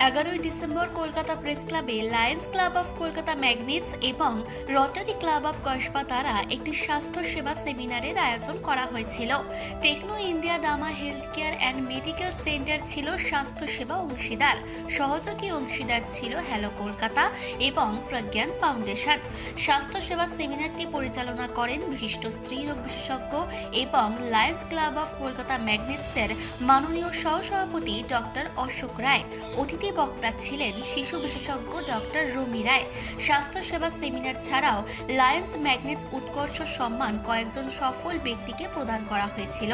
11ই December Kolkata press ক্লাবে Lions Club of Kolkata Magnets এবং Rotary Club of Kasba দ্বারা একটি স্বাস্থ্য সেবা সেমিনারের আয়োজন করা হয়েছিল। Techno India Dama health care and medical centre ছিল স্বাস্থ্য সেবা অংশীদার। সহযোগী অংশীদার ছিল হ্যালো কলকাতা এবং প্রজ্ঞান ফাউন্ডেশন। স্বাস্থ্য সেবা সেমিনারটি পরিচালনা করেন বিশিষ্ট স্ত্রী রোগ বিশেষজ্ঞ এবং লায়ন্স ক্লাব অফ কলকাতা ম্যাগনেটসের মাননীয় সহসভাপতি ডক্টর অশোক রায়। অতিথি বক্তা ছিলেন শিশু বিশেষজ্ঞ ডক্টর রুমি রায়। স্বাস্থ্য সেবা সেমিনার ছাড়াও লায়ন্স ম্যাগনেটস উৎকর্ষ সম্মান কয়েকজন সফল ব্যক্তিকে প্রদান করা হয়েছিল।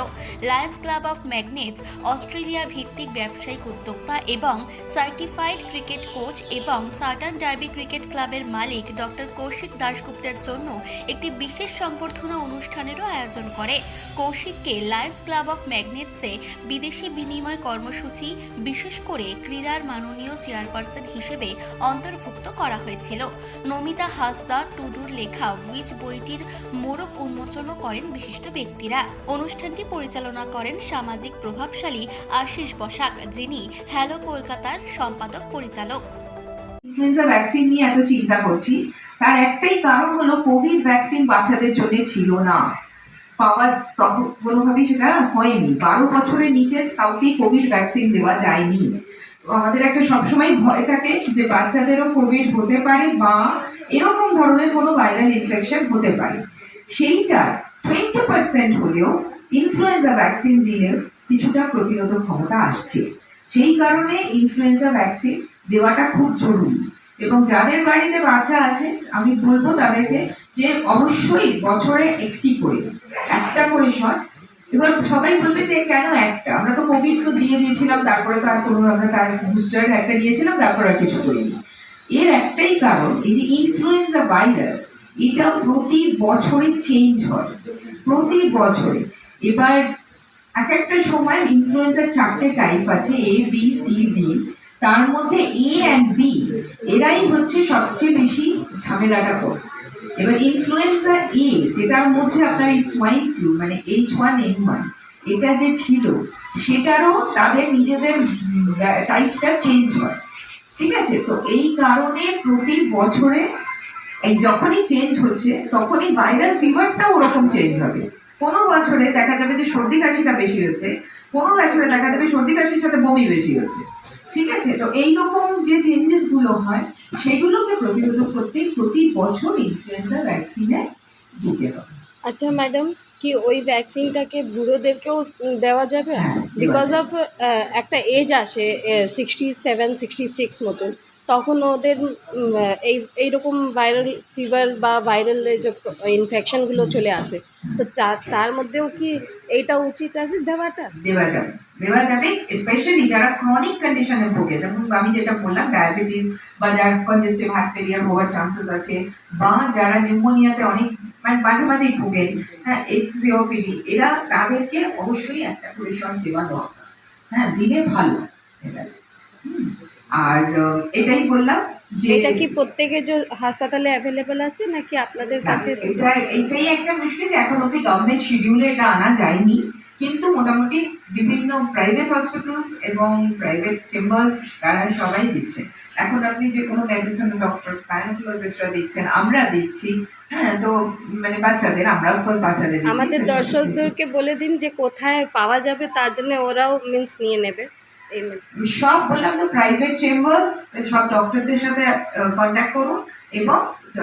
Lions Club of magnets Australia ভিত্তিক ব্যবসায়িক উদ্যোক্তা এবং সার্টিফাইড ক্রিকেট কোচ এবং সাটার্ন ডার্বি ক্রিকেট ক্লাবের মালিক ডক্টর কৌশিক দাশগুপ্তের জন্য একটি বিশেষ সম্বর্ধনা অনুষ্ঠানেরও আয়োজন করে। কৌশিককে লায়ন্স ক্লাব অফ ম্যাগনেটসে বিদেশি বিনিময় কর্মসূচি, বিশেষ করে ক্রীড়ার মাননীয় চেয়ারপারসন হিসেবে অন্তর্ভুক্ত করা হয়েছিল। নমিতা হাসদা টুডুর লেখা উইচ বইটির মোড়ক উন্মোচনও করেন বিশিষ্ট ব্যক্তিরা। অনুষ্ঠানটি পরিচালনা করেন সামাজিক প্রভাবশালী আশিস বসাক, যিনি হ্যালো কলকাতার সম্পাদক পরিচালক। ইনফ্লুয়েঞ্জা ভ্যাকসিন নিয়ে এত চিন্তা করছি, তার একটাই কারণ হলো কোভিড ভ্যাকসিন বাচ্চাদের জন্য ছিল না, পাওয়ার কোনোভাবেই সেটা হয়নি। 12 বছরের নিচে কাউকে কোভিড ভ্যাকসিন দেওয়া যায়নি। আমাদের একটা সবসময় ভয় থাকে যে বাচ্চাদেরও কোভিড হতে পারে বা এরকম ধরনের কোনো ভাইরাল ইনফেকশন হতে পারে। সেইটা 20% হলেও ইনফ্লুয়েঞ্জা ভ্যাকসিন দিলে কিছুটা প্রতিরোধক ক্ষমতা আসছে। সেই কারণে ইনফ্লুয়েঞ্জা ভ্যাকসিন দেওয়াটা খুব জরুরি। এবং যাদের বাড়িতে বাচ্চা আছে আমি বলবো তাদেরকে যে অবশ্যই বছরে একটা করে শট। এবার সবাই বলবে যে কেন একটা, আমরা তো কোভিড তো দিয়ে দিয়েছিলাম, তারপরে তো আর কোনো, আমরা তার বুস্টার একটা দিয়েছিলাম, তারপর আর কিছু করিনি। এর একটাই কারণ, এই যে ইনফ্লুয়েঞ্জা ভাইরাস, এটা প্রতি বছরে চেঞ্জ হয়, প্রতি বছরে। এবার এক একটা সময় ইনফ্লুয়েঞ্জার 4টে টাইপ আছে, A, B, C, D। তার মধ্যে A and B এরাই হচ্ছে সবচেয়ে বেশি ঝামেলাটা করে। এবার ইনফ্লুয়েঞ্জা এ, যেটার মধ্যে আপনার এই সোয়াইন ফ্লু মানে H1N1 এটা যে ছিল, সেটারও তাদের নিজেদের টাইপটা চেঞ্জ হয়, ঠিক আছে? তো এই কারণে প্রতি বছরে এই যখনই চেঞ্জ হচ্ছে তখনই ভাইরাল ফিভারটাও ওরকম চেঞ্জ হবে। কোনো বছরে দেখা যাবে যে সর্দি কাশিটা বেশি হচ্ছে, কোনো বছরে দেখা যাবে সর্দি কাশির সাথে বমি বেশি হচ্ছে, ঠিক আছে? তো এইরকম যে চেঞ্জেস গুলো হয় সেগুলোকে প্রতিরোধ করতে প্রতি বছর ইনফ্লুয়েঞ্জা ভ্যাকসিনে দিতে হবে। আচ্ছা ম্যাডাম, কি ওই ভ্যাকসিনটাকে বুড়োদেরকেও দেওয়া যাবে? বিকজ অফ একটা এজ আসে 67-66 মতন, তখন ওদের এইরকম ভাইরাল ফিভার বা ভাইরাল যে ইনফেকশনগুলো চলে আসে, তো তার মধ্যেও কি এইটা উচিত আছে দেওয়াটা? দেওয়া যাবে স্পেশালি যারা ক্রনিক কন্ডিশনে ভোগে, যেমন আমি যেটা বললাম ডায়াবেটিস বা যার কনজেস্টিভ হার্ট ফেলিয়ার হওয়ার চান্সেস আছে, বা যারা নিউমোনিয়াতে অনেক মানে মাঝে মাঝেই ভোগেন, হ্যাঁ, সিওপিডি, এরা তাদেরকে অবশ্যই একটা করে শট দেওয়া দরকার। হ্যাঁ, দিলে ভালো এটা। আর এটাই বললাম যে এটা কি প্রত্যেকের যে হাসপাতালে অ্যাভেলেবল আছে নাকি আপনাদের কাছে? এটাই একটা মুশকিল, এখন অব্দি গভর্নমেন্ট শিডিউলে এটা আনা যায়নি, কিন্তু মোটামুটি বিভিন্ন প্রাইভেট হসপিটালস এবং প্রাইভেট চেম্বার্স তারা সবাই দিচ্ছে। এখন আপনি যে কোনো মেডিসিন ডক্টর, গাইনোকোলজিস্টরা দিচ্ছেন, আমরা দিচ্ছি। হ্যাঁ, তো মানে বাচ্চাদের, আমরা অফকোর্স বাচ্চাদের দিচ্ছি। আমাদের দর্শকদেরকে বলে দিন যে কোথায় পাওয়া যাবে, তার জন্য ওরাও মিন্স নিয়ে নেবে। সব বললাম তো, প্রাইভেট চেম্বার্স, সব ডক্টরদের সাথে কন্ট্যাক্ট করুন এবং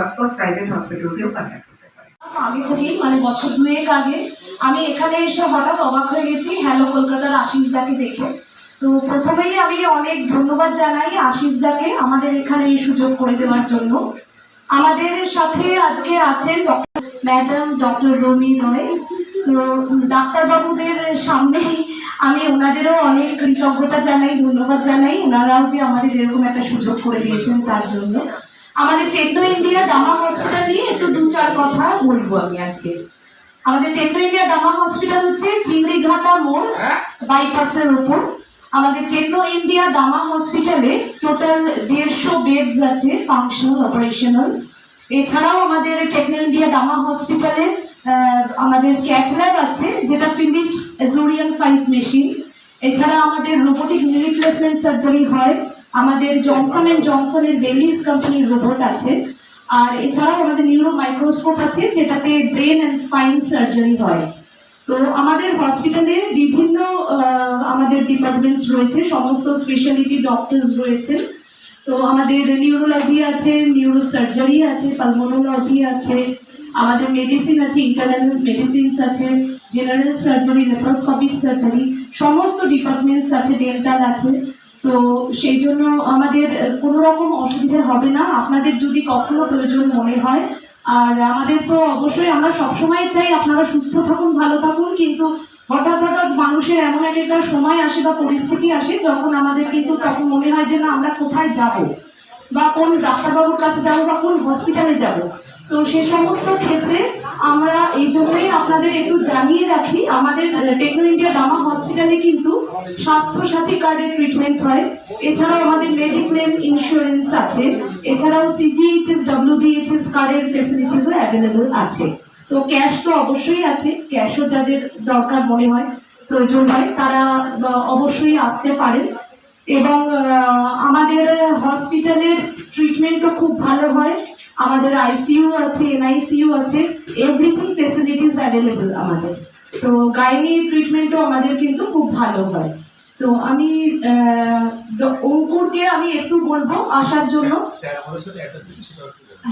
অফকোর্স প্রাইভেট হসপিটালসেও কন্ট্যাক্ট করতে পারেন। আগে থেকেই মানে বছর 2 আগে আমি এখানে এসে হঠাৎ অবাক হয়ে গেছি হ্যালো কলকাতার আশিস দাকে দেখে। তো প্রথমেই আমি অনেক ধন্যবাদ জানাই আশিস দাকে আমাদের এখানে এই সুযোগ করে দেওয়ার জন্য। আমাদের সাথে আজকে আছেন ম্যাডাম ডক্টর রুমি রয়। তো ডাক্তারবাবুদের সামনেই আমি ওনাদেরও অনেক কৃতজ্ঞতা জানাই, ধন্যবাদ জানাই, ওনারাও যে আমাদের এরকম একটা সুযোগ করে দিয়েছেন তার জন্য। আমাদের টেকনো ইন্ডিয়া ডামা হসপিটাল নিয়ে একটু 2-4 কথা বলবো আমি আজকে। আমাদের টেকনো ইন্ডিয়া ডামা হসপিটাল হচ্ছে চিংড়িঘাটা মোড় বাইপাসের উপর। আমাদের টেকনো ইন্ডিয়া ডামা হসপিটালে টোটাল 150 বেডস আছে, ফাংশনাল, অপারেশনাল। এছাড়াও আমাদের টেকনো ইন্ডিয়া ডামা হসপিটালে আমাদের ক্যাথ ল্যাব আছে, যেটা ফিলিপস এজুরিয়ান 5 মেশিন। এছাড়া আমাদের রোবোটিক নি রিপ্লেসমেন্ট সার্জারি হয়, আমাদের জনসন অ্যান্ড জনসনের বেলিজ কোম্পানির রোবট আছে, আর এছাড়াও আমাদের নিউরো মাইক্রোস্কোপ আছে যেটাতে ব্রেন অ্যান্ড স্পাইন সার্জারি হয়। তো আমাদের হসপিটালে বিভিন্ন আমাদের ডিপার্টমেন্টস রয়েছে, সমস্ত স্পেশালিটি ডক্টরস রয়েছেন। তো আমাদের নিউরোলজি আছে, নিউরো সার্জারি আছে, পালমোনোলজি আছে, আমাদের মেডিসিন আছে, ইন্টারনাল মেডিসিনস আছে, জেনারেল সার্জারি, লেপ্রোস্কোপিক সার্জারি, সমস্ত ডিপার্টমেন্টস আছে, ডেন্টাল আছে। তো সেই জন্য আমাদের কোনো রকম অসুবিধা হবে না আপনাদের যদি কখনো প্রয়োজন মনে হয়। আর আমাদের তো অবশ্যই আমরা সবসময় চাই আপনারা সুস্থ থাকুন, ভালো থাকুন, কিন্তু হঠাৎ হঠাৎ মানুষের এমন একটা সময় আসে বা পরিস্থিতি আসে যখন আমাদের কিন্তু তখন মনে হয় যে না আমরা কোথায় যাব বা কোন ডাক্তারবাবুর কাছে যাব বা কোন হসপিটালে যাব। তো সে সমস্ত ক্ষেত্রে আমরা এই জন্যই আপনাদের একটু জানিয়ে রাখি, আমাদের টেকনো ইন্ডিয়া ডামা হসপিটালে কিন্তু স্বাস্থ্যসাথী কার্ডের ট্রিটমেন্ট হয়। এছাড়াও আমাদের মেডিক্লেম ইন্স্যুরেন্স আছে, এছাড়াও সিজিএইচএস ডব্লিউবিএইচএস কার্ডের ফেসিলিটিসও অ্যাভেলেবল আছে। তো ক্যাশ তো অবশ্যই আছে, ক্যাশও যাদের দরকার মনে হয় প্রয়োজন হয় তারা অবশ্যই আসতে পারেন। এবং আমাদের হসপিটালের ট্রিটমেন্টও খুব ভালো হয়, আমাদের আইসিইউ আছে, এনআইসিইউ আছে, এভরিথিং ফেসিলিটিস অ্যাভেলেবল আমাদের। তো গাইনি ট্রিটমেন্টও আমাদের কিন্তু খুব ভালো হয়। তো আমি অঙ্কুরকে আমি একটু বলবো আসার জন্য।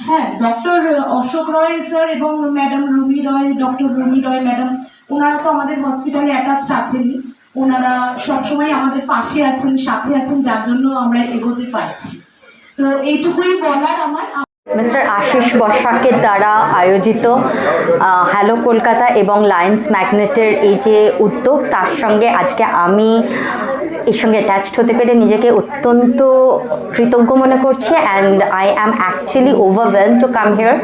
হ্যাঁ, ডক্টর অশোক রয় স্যার এবং ম্যাডাম রুমি রয়, ডক্টর রুমি রয় ম্যাডাম, ওনারা তো আমাদের হসপিটালে অ্যাটাচড আছেনই, ওনারা সবসময় আমাদের পাশে আছেন, সাথে আছেন, যার জন্য আমরা এগোতে পারছি। তো এইটুকুই বলার আমার। মিস্টার আশিস বসাকের দ্বারা আয়োজিত হ্যালো কলকাতা এবং লায়ন্স ম্যাগনেটের এই যে উদ্যোগ, তার সঙ্গে আজকে আমি এর সঙ্গে অ্যাটাচড হতে পেরে নিজেকে অত্যন্ত কৃতজ্ঞ মনে করছি। And I am actually overwhelm to come here.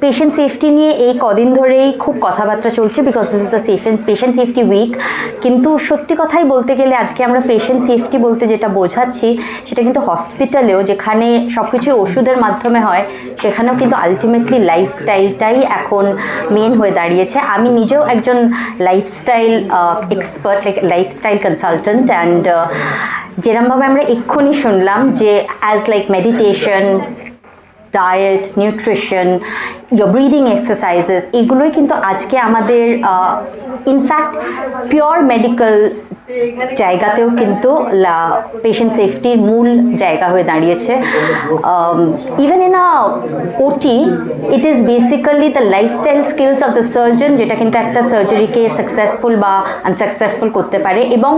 Patient safety নিয়ে এই কদিন ধরেই খুব কথাবার্তা চলছে, because this is the patient safety week. কিন্তু সত্যি কথাই বলতে গেলে আজকে আমরা পেশেন্ট সেফটি বলতে যেটা বোঝাচ্ছি সেটা কিন্তু হসপিটালেও, যেখানে সব কিছু ওষুধের মাধ্যমে হয়, সেখানেও কিন্তু আলটিমেটলি লাইফস্টাইলটাই এখন মেন হয়ে দাঁড়িয়েছে। আমি নিজেও একজন lifestyle expert, lifestyle consultant. And যেরমভাবে আমরা এক্ষুনি শুনলাম যে as like meditation, diet, nutrition, breathing exercises, এগুলোই কিন্তু আজকে আমাদের ইনফ্যাক্ট পিওর মেডিকেল জায়গাতেও কিন্তু পেশেন্ট সেফটির মূল জায়গা হয়ে দাঁড়িয়েছে। ইভেন ইন আ ওটি it is basically the lifestyle skills of the surgeon, যেটা কিন্তু একটা সার্জারিকে সাকসেসফুল বা আনসাকসেসফুল করতে পারে। এবং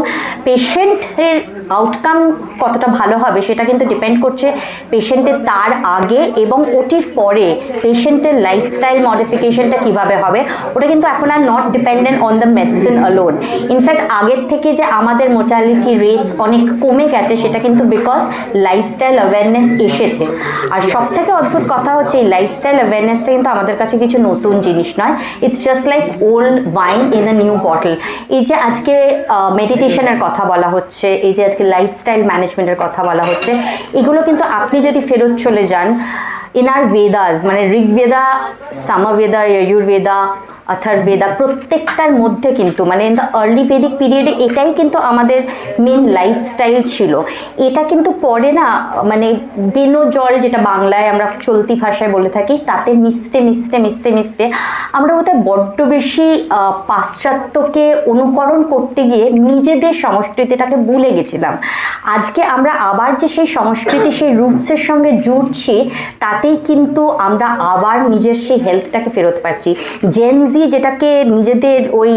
পেশেন্টের আউটকাম কতটা ভালো হবে সেটা কিন্তু ডিপেন্ড করছে পেশেন্টের তার আগে এবং ওটির পরে পেশেন্টের লাইফস্টাইল মডিফিকেশনটা কীভাবে হবে। ওটা কিন্তু এখন are not dependent on the medicine alone. In fact আগের থেকে যে আমাদের মোর্টালিটি রেটস অনেক কমে গেছে, সেটা কিন্তু বিকজ লাইফস্টাইল অ্যাওয়ারনেস এসেছে। আর সব থেকে অদ্ভুত কথা হচ্ছে এই লাইফস্টাইল অ্যাওয়ারনেসটা কিন্তু আমাদের কাছে কিছু নতুন জিনিস নয়, it's just like old wine in a new bottle. এই যে আজকে মেডিটেশনের কথা বলা হচ্ছে, এই যে আজকে লাইফস্টাইল ম্যানেজমেন্টের কথা বলা হচ্ছে, এগুলো কিন্তু আপনি যদি ফেরত চলে যান ইন আর বেদাস, মানে ঋগ্বেদা, সামবেদা, যজুর্বেদা, অথর্ববেদা, প্রত্যেকটার মধ্যে কিন্তু মানে ইন দ্য আর্লি বেদিক পিরিয়ডে এটাই কিন্তু আমাদের মেন লাইফস্টাইল ছিল। এটা কিন্তু পরে না মানে বেনো জল, যেটা বাংলায় আমরা চলতি ভাষায় বলে থাকি, তাতে মিশতে মিশতে মিশতে মিশতে আমরা বোধহয় বড্ড বেশি পাশ্চাত্যকে অনুকরণ করতে গিয়ে নিজেদের সংস্কৃতিটাকে ভুলে গেছিলাম। আজকে আমরা আবার যে সেই সংস্কৃতি, সেই রুটসের সঙ্গে জুড়ছি, তাতেই কিন্তু আমরা আবার নিজের সেই হেলথটাকে ফেরত পাচ্ছি। জেনজি যেটাকে নিজেদের ওই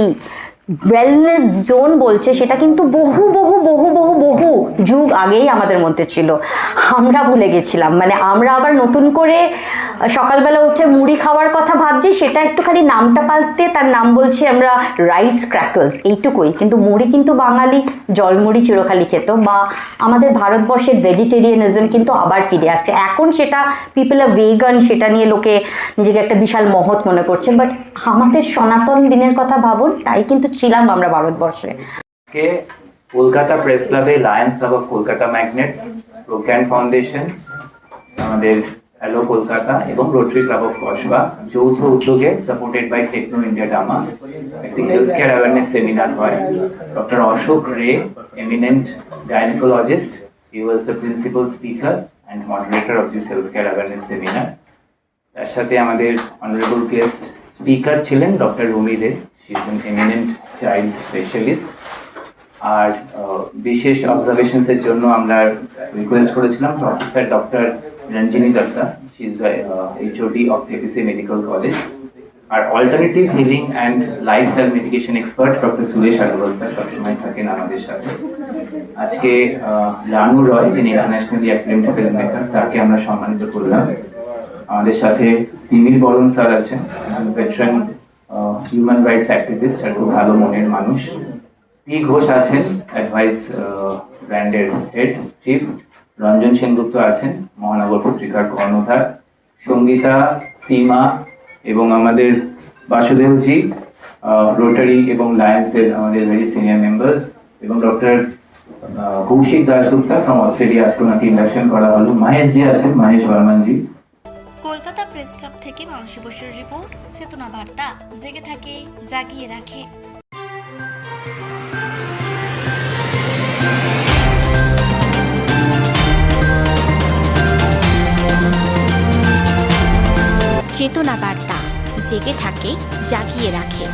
ওয়েলনেস জোন বলছে, সেটা কিন্তু বহু বহু বহু বহু বহু যুগ আগেই আমাদের মধ্যে ছিল, আমরা ভুলে গেছিলাম। মানে আমরা আবার নতুন করে সকালবেলা উঠে মুড়ি খাওয়ার কথা ভাবছি, সেটা একটুখানি নামটা পাল্টে তার নাম বলছি আমরা রাইস ক্র্যাকলস, এইটুকুই। কিন্তু মুড়ি কিন্তু বাঙালি জলমুড়ি চিরকালই খেত, বা আমাদের ভারতবর্ষের ভেজিটেরিয়ানিজম কিন্তু আবার ফিরে আসছে। এখন সেটা পিপল আর ভেগান, সেটা নিয়ে লোকে নিজেকে একটা বিশাল মহৎ মনে করছে, বাট আমাদের সনাতন দিনের কথা ভাবুন, তাই কিন্তু ছিলাম আমরা ভারতবর্ষে। কলকাতা প্রেস ক্লাবে Lions Club of Kolkata Magnets, Procan Foundation, আমাদের হ্যালো কলকাতা এবং রোটারি ক্লাব অফ কসবা যৌথ উদ্যোগে supported by Techno India Dama একটি হেলথ কেয়ার অ্যাওয়ারনেস সেমিনার হয়। Doctor Ashok Ray, eminent gynaecologist, He was the principal speaker and moderator of this healthcare awareness seminar. তার সাথে আমাদের honourable guest speaker ছিলেন doctor Rumi De, she is an eminent child specialist. আর বিশেষ অবজারভেশনসের জন্য আমরা রিকোয়েস্ট করেছিলাম professor doctor Ranjini Datta, she is HOD of APC medical college. আর alternative healing and lifestyle medication expert doctor Suresh Agarwal sir সবসময় থাকেন আমাদের সাথে। আজকে রানু রয়, যিনি ইন্টারন্যাশনালি অ্যাক্লেমড ফিল্ম মেকার, তাকে আমরা সম্মানিত করলাম। আমাদের সাথে তিমির বরণ স্যার আছেন, ভেটারান হিউম্যান রাইটস অ্যাক্টিভিস্ট আর খুব ভালো মনের মানুষ। পি ঘোষ আছেন, অ্যাডভাইস ব্র্যান্ডের হেড চিফ। রঞ্জন সেনগুপ্ত আছেন, মহানগর পত্রিকার কর্ণধার। সঙ্গীতা, সীমা এবং আমাদের বাসুদেবজি, রোটারি এবং লায়ন্সের আমাদের ভেরি সিনিয়র মেম্বার্স, এবং doctor Kaushik Dasgupta from Australia, আজকে ওনাকে ইন্ডাকশন করা হলো। মহেশজি আছেন, মহেশ বর্মনজি। কলকাতা প্রেস ক্লাব থেকে মানসী বসুর রিপোর্ট, চেতনা বার্তা, জেগে থাকে, জাগিয়ে রাখে। চেতনা বার্তা, জেগে থাকে, জাগিয়ে রাখে।